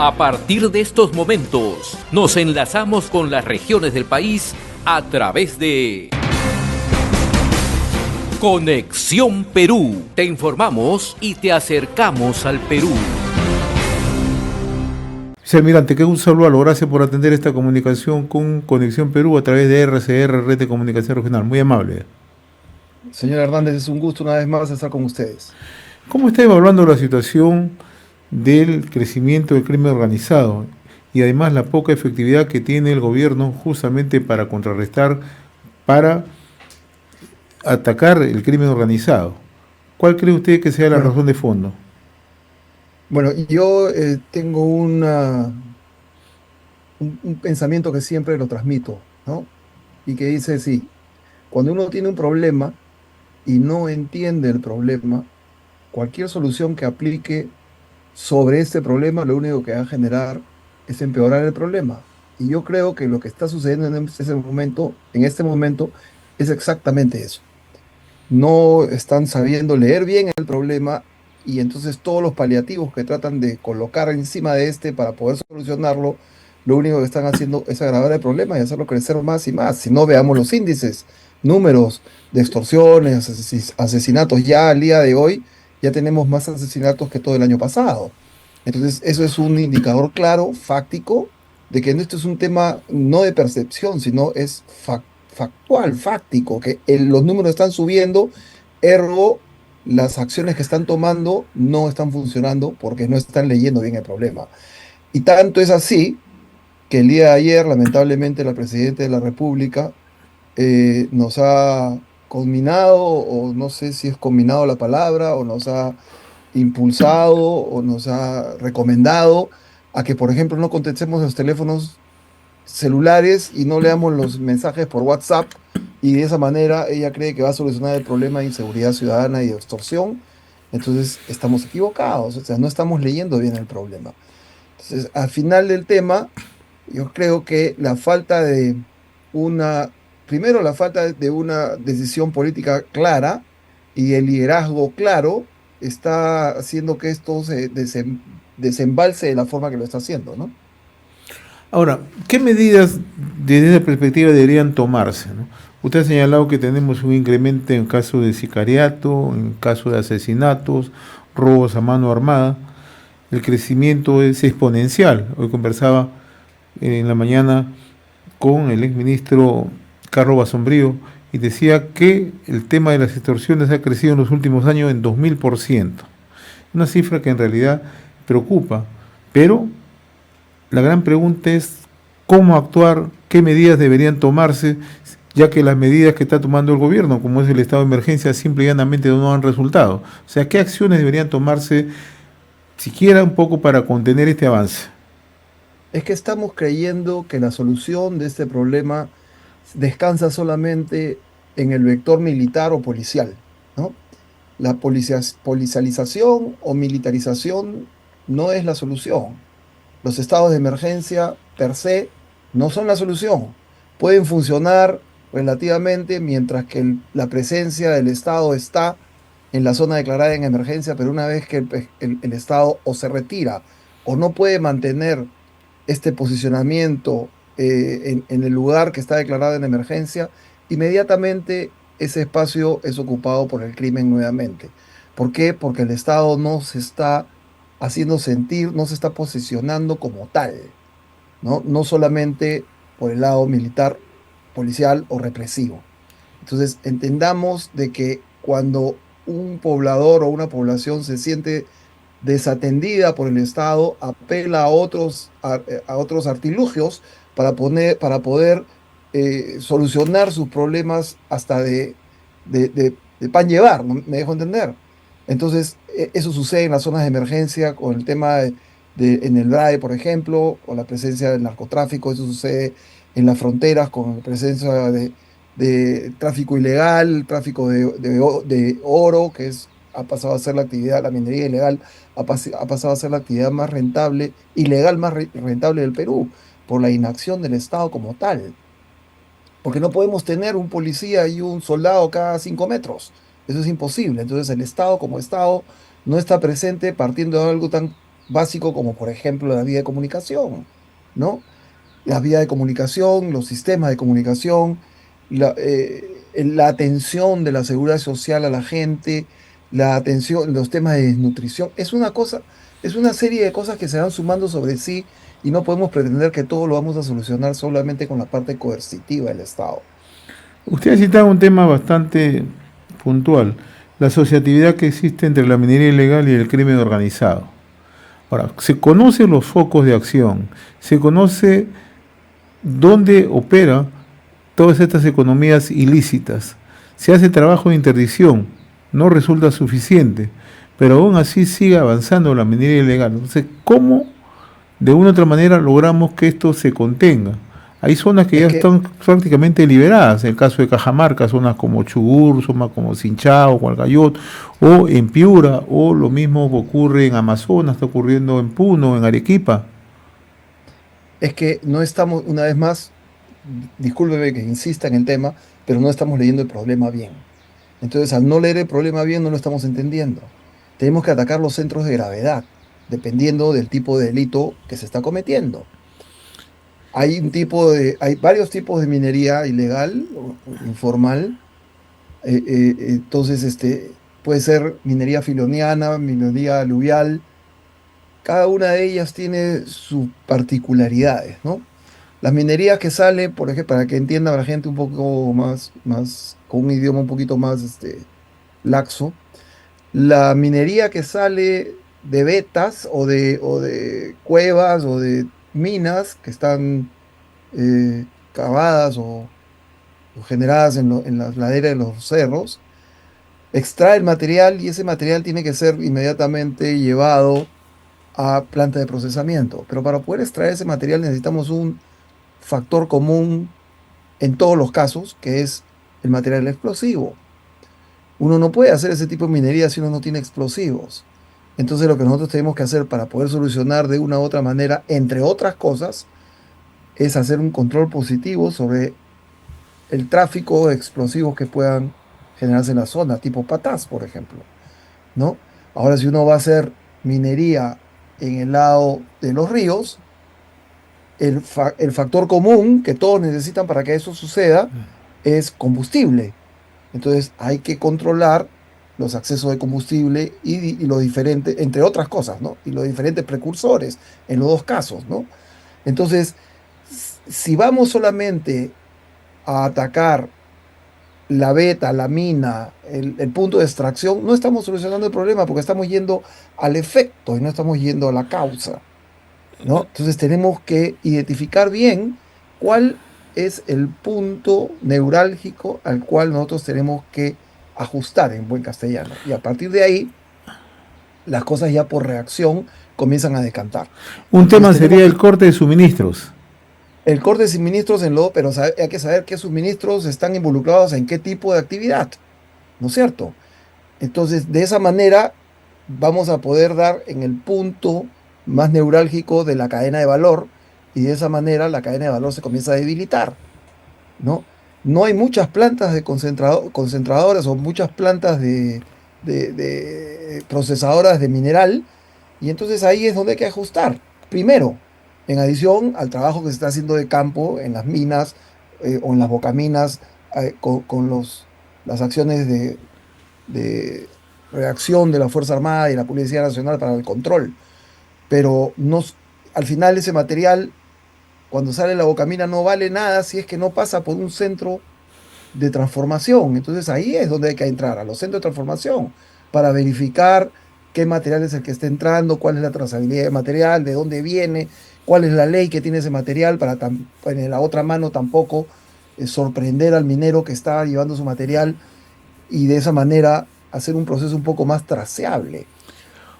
A partir de estos momentos, nos enlazamos con las regiones del país a través de Conexión Perú. Te informamos y te acercamos al Perú. Señor Almirante, qué gusto saludarlo. Gracias por atender esta comunicación con Conexión Perú a través de RCR, Red de Comunicación Regional. Muy amable. Señor Hernández, es un gusto una vez más estar con ustedes. ¿Cómo está evaluando la situación del crecimiento del crimen organizado y además la poca efectividad que tiene el gobierno justamente para contrarrestar, para atacar el crimen organizado? ¿Cuál cree usted que sea la razón de fondo? Bueno, yo tengo un pensamiento que siempre lo transmito, ¿no? Y que dice, sí, cuando uno tiene un problema y no entiende el problema, cualquier solución que aplique sobre este problema, lo único que va a generar es empeorar el problema. Y yo creo que lo que está sucediendo en este momento, es exactamente eso. No están sabiendo leer bien el problema y entonces todos los paliativos que tratan de colocar encima de este para poder solucionarlo, lo único que están haciendo es agravar el problema y hacerlo crecer más y más. Si no, veamos los índices, números de extorsiones, asesinatos ya al día de hoy, ya tenemos más asesinatos que todo el año pasado. Entonces, eso es un indicador claro, fáctico, de que esto es un tema no de percepción, sino es factual, fáctico, que los números están subiendo, ergo, las acciones que están tomando no están funcionando porque no están leyendo bien el problema. Y tanto es así que el día de ayer, lamentablemente, la Presidenta de la República nos ha conminado, o no sé si es combinado la palabra, o nos ha impulsado, o nos ha recomendado a que, por ejemplo, no contestemos los teléfonos celulares y no leamos los mensajes por WhatsApp, y de esa manera ella cree que va a solucionar el problema de inseguridad ciudadana y de extorsión. Entonces estamos equivocados, o sea, no estamos leyendo bien el problema. Entonces, al final del tema, yo creo que la falta de primero la falta de una decisión política clara y el liderazgo claro está haciendo que esto se desembalse de la forma que lo está haciendo, ¿no? Ahora, ¿qué medidas desde esa perspectiva deberían tomarse, ¿no? Usted ha señalado que tenemos un incremento en caso de sicariato, en caso de asesinatos, robos a mano armada. El crecimiento es exponencial. Hoy conversaba en la mañana con el exministro Carlos Basombrío y decía que el tema de las extorsiones ha crecido en los últimos años en 2000%. Una cifra que en realidad preocupa, pero la gran pregunta es cómo actuar, qué medidas deberían tomarse, ya que las medidas que está tomando el gobierno, como es el estado de emergencia, simple y llanamente no dan resultado. O sea, ¿qué acciones deberían tomarse siquiera un poco para contener este avance? Es que estamos creyendo que la solución de este problema descansa solamente en el vector militar o policial, ¿no? La policialización o militarización no es la solución. Los estados de emergencia per se no son la solución. Pueden funcionar relativamente mientras que la presencia del Estado está en la zona declarada en emergencia, pero una vez que el Estado o se retira o no puede mantener este posicionamiento en el lugar que está declarado en emergencia, inmediatamente ese espacio es ocupado por el crimen nuevamente. ¿Por qué? Porque el Estado no se está haciendo sentir, no se está posicionando como tal, ¿no? No solamente por el lado militar, policial o represivo. Entonces, entendamos de que cuando un poblador o una población se siente desatendida por el Estado, apela a otros artilugios para poder solucionar sus problemas hasta de pan llevar, ¿no? ¿Me dejo entender? Entonces, eso sucede en las zonas de emergencia con el tema en el BRAE, por ejemplo, con la presencia del narcotráfico. Eso sucede en las fronteras con la presencia de tráfico ilegal, tráfico de oro, ha pasado a ser la actividad, la minería ilegal ha pasado a ser la actividad más rentable, ilegal más rentable del Perú, por la inacción del Estado como tal. Porque no podemos tener un policía y un soldado cada 5 metros. Eso es imposible. Entonces el Estado como Estado no está presente, partiendo de algo tan básico como por ejemplo la vía de comunicación, ¿no? La vía de comunicación, los sistemas de comunicación, la atención de la seguridad social a la gente, la atención, los temas de desnutrición. Es una cosa, es una serie de cosas que se van sumando sobre sí y no podemos pretender que todo lo vamos a solucionar solamente con la parte coercitiva del Estado. Usted ha citado un tema bastante puntual, la asociatividad que existe entre la minería ilegal y el crimen organizado. Ahora, se conocen los focos de acción, se conoce dónde opera todas estas economías ilícitas. Se hace trabajo de interdicción, no resulta suficiente, pero aún así sigue avanzando la minería ilegal. Entonces, ¿cómo de una u otra manera logramos que esto se contenga? Hay zonas que Es ya que, están prácticamente liberadas, en el caso de Cajamarca, zonas como Chubut, zonas como Sinchao, Hualcayot, o en Piura, o lo mismo ocurre en Amazonas, está ocurriendo en Puno, en Arequipa. es que no estamos, una vez más, discúlpeme que insista en el tema, pero no estamos leyendo el problema bien. Entonces, al no leer el problema bien, no lo estamos entendiendo. Tenemos que atacar los centros de gravedad, dependiendo del tipo de delito que se está cometiendo. Hay varios tipos de minería ilegal o informal. Entonces, puede ser minería filoniana, minería aluvial. Cada una de ellas tiene sus particularidades, ¿no? Las minerías que salen, por ejemplo, para que entienda la gente un poco con un idioma un poquito más laxo, la minería que sale de vetas o de cuevas o de minas que están cavadas o generadas en las laderas de los cerros, extrae el material y ese material tiene que ser inmediatamente llevado a planta de procesamiento. Pero para poder extraer ese material necesitamos un factor común en todos los casos, que es el material explosivo. Uno no puede hacer ese tipo de minería si uno no tiene explosivos. Entonces lo que nosotros tenemos que hacer para poder solucionar de una u otra manera, entre otras cosas, es hacer un control positivo sobre el tráfico de explosivos que puedan generarse en la zona, tipo patás, por ejemplo, ¿no? Ahora, si uno va a hacer minería en el lado de los ríos, el factor común que todos necesitan para que eso suceda es combustible. Entonces hay que controlar los accesos de combustible y los diferentes, entre otras cosas, ¿no? Y los diferentes precursores en los dos casos, ¿no? Entonces, si vamos solamente a atacar la veta, la mina, el punto de extracción, no estamos solucionando el problema porque estamos yendo al efecto y no estamos yendo a la causa, ¿no? Entonces tenemos que identificar bien cuál es el punto neurálgico al cual nosotros tenemos que ajustar en buen castellano. Y a partir de ahí, las cosas ya por reacción comienzan a decantar. Un Entonces tema tenemos sería que, el corte de suministros. el corte de suministros pero hay que saber qué suministros están involucrados en qué tipo de actividad, ¿no es cierto? Entonces, de esa manera vamos a poder dar en el punto más neurálgico de la cadena de valor y de esa manera la cadena de valor se comienza a debilitar, ¿no? No hay muchas plantas de concentradoras o muchas plantas de procesadoras de mineral y entonces ahí es donde hay que ajustar. Primero, en adición al trabajo que se está haciendo de campo en las minas o en las bocaminas con las acciones de reacción de la Fuerza Armada y la Policía Nacional para el control. Pero al final ese material, cuando sale de la bocamina, no vale nada si es que no pasa por un centro de transformación. Entonces ahí es donde hay que entrar, a los centros de transformación, para verificar qué material es el que está entrando, cuál es la trazabilidad de material, de dónde viene, cuál es la ley que tiene ese material, para en la otra mano tampoco sorprender al minero que está llevando su material y de esa manera hacer un proceso un poco más traceable.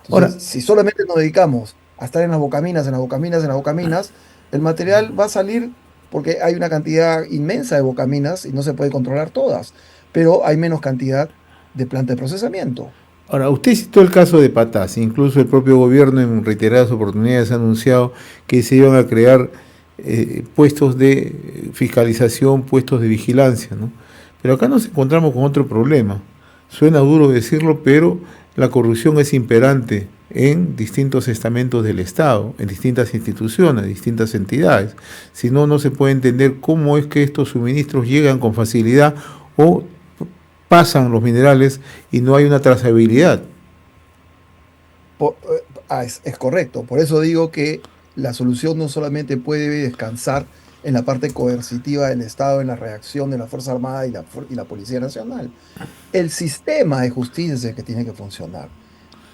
Ahora, Entonces, si solamente nos dedicamos a estar en las bocaminas, en las bocaminas, en las bocaminas, el material va a salir porque hay una cantidad inmensa de bocaminas y no se puede controlar todas, pero hay menos cantidad de planta de procesamiento. ahora, usted citó el caso de Patas, incluso el propio gobierno en reiteradas oportunidades ha anunciado que se iban a crear puestos de fiscalización, puestos de vigilancia, ¿no? Pero acá nos encontramos con otro problema. Suena duro decirlo, pero la corrupción es imperante en distintos estamentos del Estado, en distintas instituciones, distintas entidades. Si no, no se puede entender cómo es que estos suministros llegan con facilidad o pasan los minerales y no hay una trazabilidad. Es correcto. Por eso digo que la solución no solamente puede descansar en la parte coercitiva del Estado, en la reacción de la Fuerza Armada y la Policía Nacional. El sistema de justicia es el que tiene que funcionar.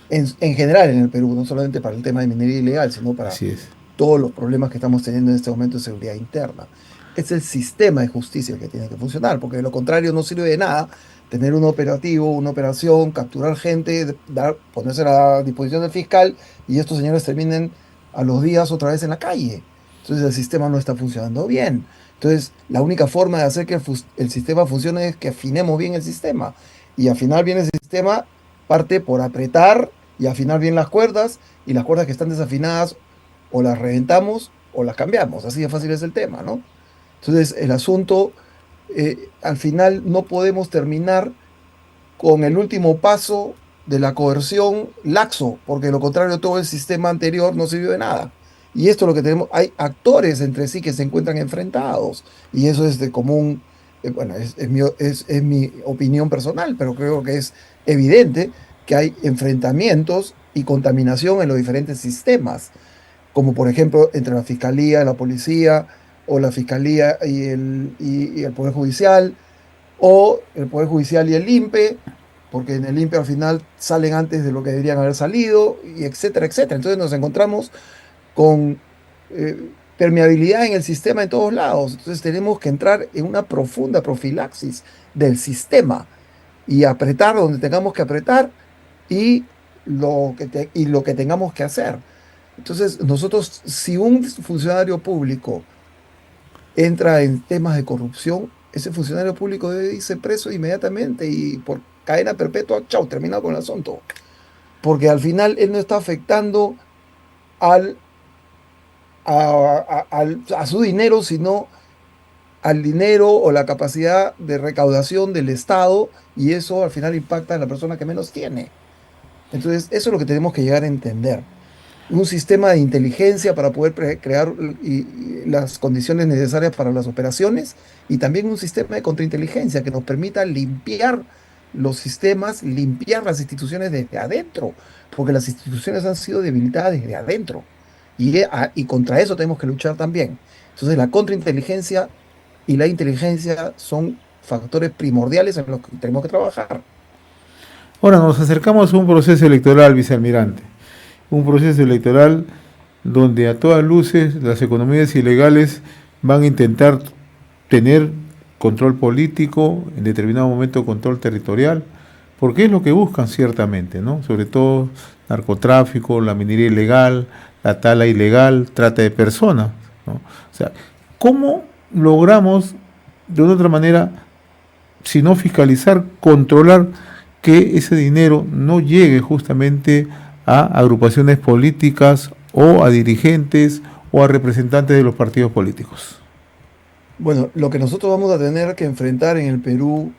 En general en el Perú, no solamente para el tema de minería ilegal, sino para Así es. todos los problemas que estamos teniendo en este momento de seguridad interna. Es el sistema de justicia el que tiene que funcionar, porque de lo contrario no sirve de nada tener un operativo, una operación, capturar gente, ponerse a la disposición del fiscal y estos señores terminen a los días otra vez en la calle. Entonces el sistema no está funcionando bien. Entonces la única forma de hacer que el sistema funcione es que afinemos bien el sistema. Y afinar bien el sistema parte por apretar y afinar bien las cuerdas, y las cuerdas que están desafinadas o las reventamos o las cambiamos. Así de fácil es el tema, ¿no? Entonces el asunto, al final no podemos terminar con el último paso de la coerción laxo, porque de lo contrario todo el sistema anterior no sirvió de nada. Y esto es lo que tenemos, hay actores entre sí que se encuentran enfrentados, y eso es de común, bueno, es mi opinión personal, pero creo que es evidente que hay enfrentamientos y contaminación en los diferentes sistemas, como por ejemplo entre la Fiscalía, la Policía, o la Fiscalía y el Poder Judicial, o el Poder Judicial y el INPE, porque en el INPE al final salen antes de lo que deberían haber salido, y etcétera, etcétera. Entonces nos encontramos con permeabilidad en el sistema en todos lados. Entonces tenemos que entrar en una profunda profilaxis del sistema y apretar donde tengamos que apretar y lo que tengamos que hacer. Entonces nosotros, si un funcionario público entra en temas de corrupción, ese funcionario público debe irse preso inmediatamente y por cadena perpetua, chau, terminado con el asunto. Porque al final él no está afectando al, a su dinero, sino al dinero o la capacidad de recaudación del Estado, y eso al final impacta en la persona que menos tiene. Entonces, eso es lo que tenemos que llegar a entender. Un sistema de inteligencia para poder crear las condiciones necesarias para las operaciones, y también un sistema de contrainteligencia que nos permita limpiar los sistemas, limpiar las instituciones desde adentro, porque las instituciones han sido debilitadas desde adentro, y contra eso tenemos que luchar también. Entonces la contrainteligencia y la inteligencia son factores primordiales en los que tenemos que trabajar. Ahora nos acercamos a un proceso electoral, vicealmirante. Un proceso electoral donde a todas luces las economías ilegales van a intentar tener control político, en determinado momento control territorial, porque es lo que buscan ciertamente, ¿no? Sobre todo narcotráfico, la minería ilegal, la tala ilegal, trata de personas, ¿no? O sea, ¿cómo logramos de una otra manera, si no fiscalizar, controlar que ese dinero no llegue justamente a agrupaciones políticas o a dirigentes o a representantes de los partidos políticos? Bueno, lo que nosotros vamos a tener que enfrentar en el Perú,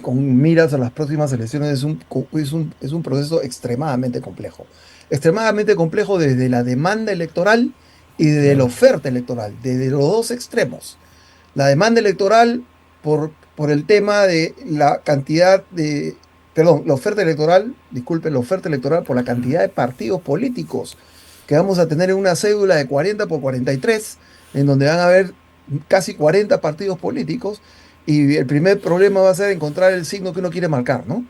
con miras a las próximas elecciones, es un proceso extremadamente complejo. Extremadamente complejo desde la demanda electoral y desde la oferta electoral, desde los dos extremos. La demanda electoral por el tema de la cantidad de... Perdón, la oferta electoral, disculpen, la oferta electoral por la cantidad de partidos políticos que vamos a tener en una cédula de 40 por 43, en donde van a haber casi 40 partidos políticos, y el primer problema va a ser encontrar el signo que uno quiere marcar, ¿no?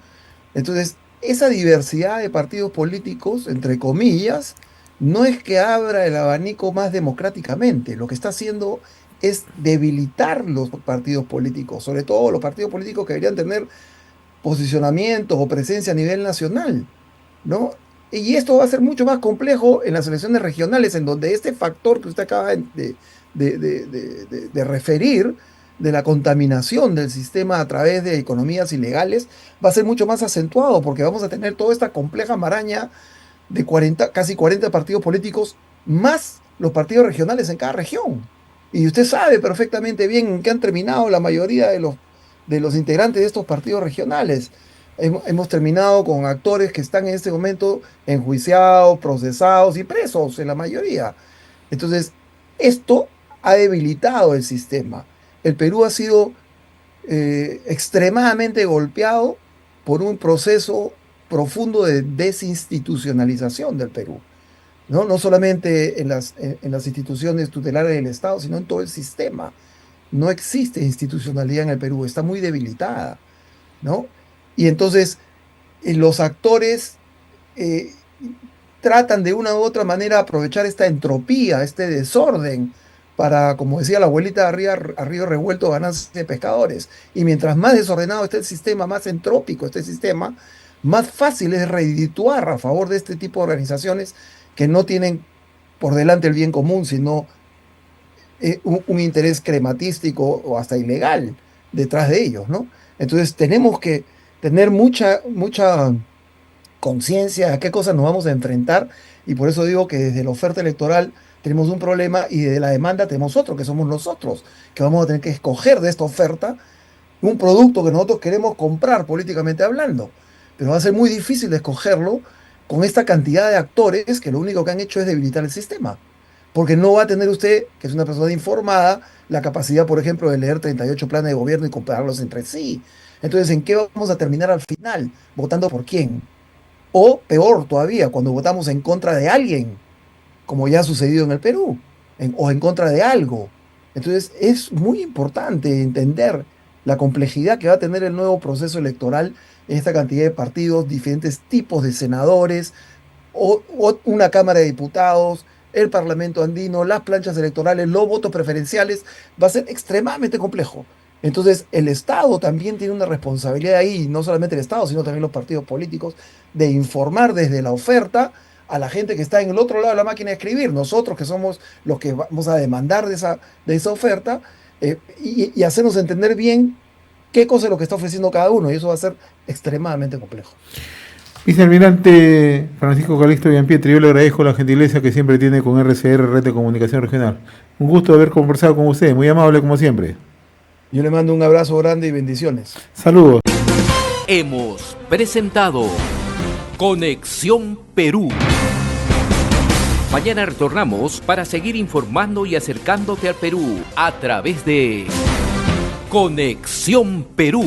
Entonces, esa diversidad de partidos políticos, entre comillas, no es que abra el abanico más democráticamente, lo que está haciendo es debilitar los partidos políticos, sobre todo los partidos políticos que deberían tener posicionamientos o presencia a nivel nacional, ¿no? Y esto va a ser mucho más complejo en las elecciones regionales, en donde este factor que usted acaba de referir, de la contaminación del sistema a través de economías ilegales, va a ser mucho más acentuado, porque vamos a tener toda esta compleja maraña de casi 40 partidos políticos, más los partidos regionales en cada región. Y usted sabe perfectamente bien en qué han terminado la mayoría de los integrantes de estos partidos regionales. hemos terminado con actores que están en este momento enjuiciados, procesados y presos en la mayoría. Entonces, esto ha debilitado el sistema. El Perú ha sido extremadamente golpeado por un proceso profundo de desinstitucionalización del Perú. ¿No? No solamente en las instituciones tutelares del Estado, sino en todo el sistema. No existe institucionalidad en el Perú, está muy debilitada, ¿no? Y entonces los actores eh, tratan de una u otra manera aprovechar esta entropía, este desorden, para, como decía la abuelita, a río revuelto ganarse de pescadores. Y mientras más desordenado esté el sistema, más entrópico esté el sistema, más fácil es redituar a favor de este tipo de organizaciones que no tienen por delante el bien común, sino un interés crematístico o hasta ilegal detrás de ellos, ¿no? Entonces tenemos que tener mucha conciencia de a qué cosas nos vamos a enfrentar, y por eso digo que desde la oferta electoral tenemos un problema y desde la demanda tenemos otro, que somos nosotros, que vamos a tener que escoger de esta oferta un producto que nosotros queremos comprar políticamente hablando, pero va a ser muy difícil de escogerlo con esta cantidad de actores que lo único que han hecho es debilitar el sistema. Porque no va a tener usted, que es una persona informada, la capacidad, por ejemplo, de leer 38 planes de gobierno y compararlos entre sí. Entonces, ¿en qué vamos a terminar al final? ¿Votando por quién? O peor todavía, cuando votamos en contra de alguien, como ya ha sucedido en el Perú, o en contra de algo. Entonces, es muy importante entender la complejidad que va a tener el nuevo proceso electoral en esta cantidad de partidos, diferentes tipos de senadores, o una Cámara de Diputados, el Parlamento andino, las planchas electorales, los votos preferenciales, va a ser extremadamente complejo. Entonces, el Estado también tiene una responsabilidad ahí, no solamente el Estado, sino también los partidos políticos, de informar desde la oferta a la gente que está en el otro lado de la máquina de escribir, nosotros que somos los que vamos a demandar de esa oferta, y hacernos entender bien qué cosa es lo que está ofreciendo cada uno, y eso va a ser extremadamente complejo. Vicealmirante Francisco Calixto Bianpietri, yo le agradezco la gentileza que siempre tiene con RCR, Red de Comunicación Regional. Un gusto haber conversado con usted, muy amable como siempre. Yo le mando un abrazo grande y bendiciones. Saludos. Hemos presentado Conexión Perú. Mañana retornamos para seguir informando y acercándote al Perú a través de Conexión Perú.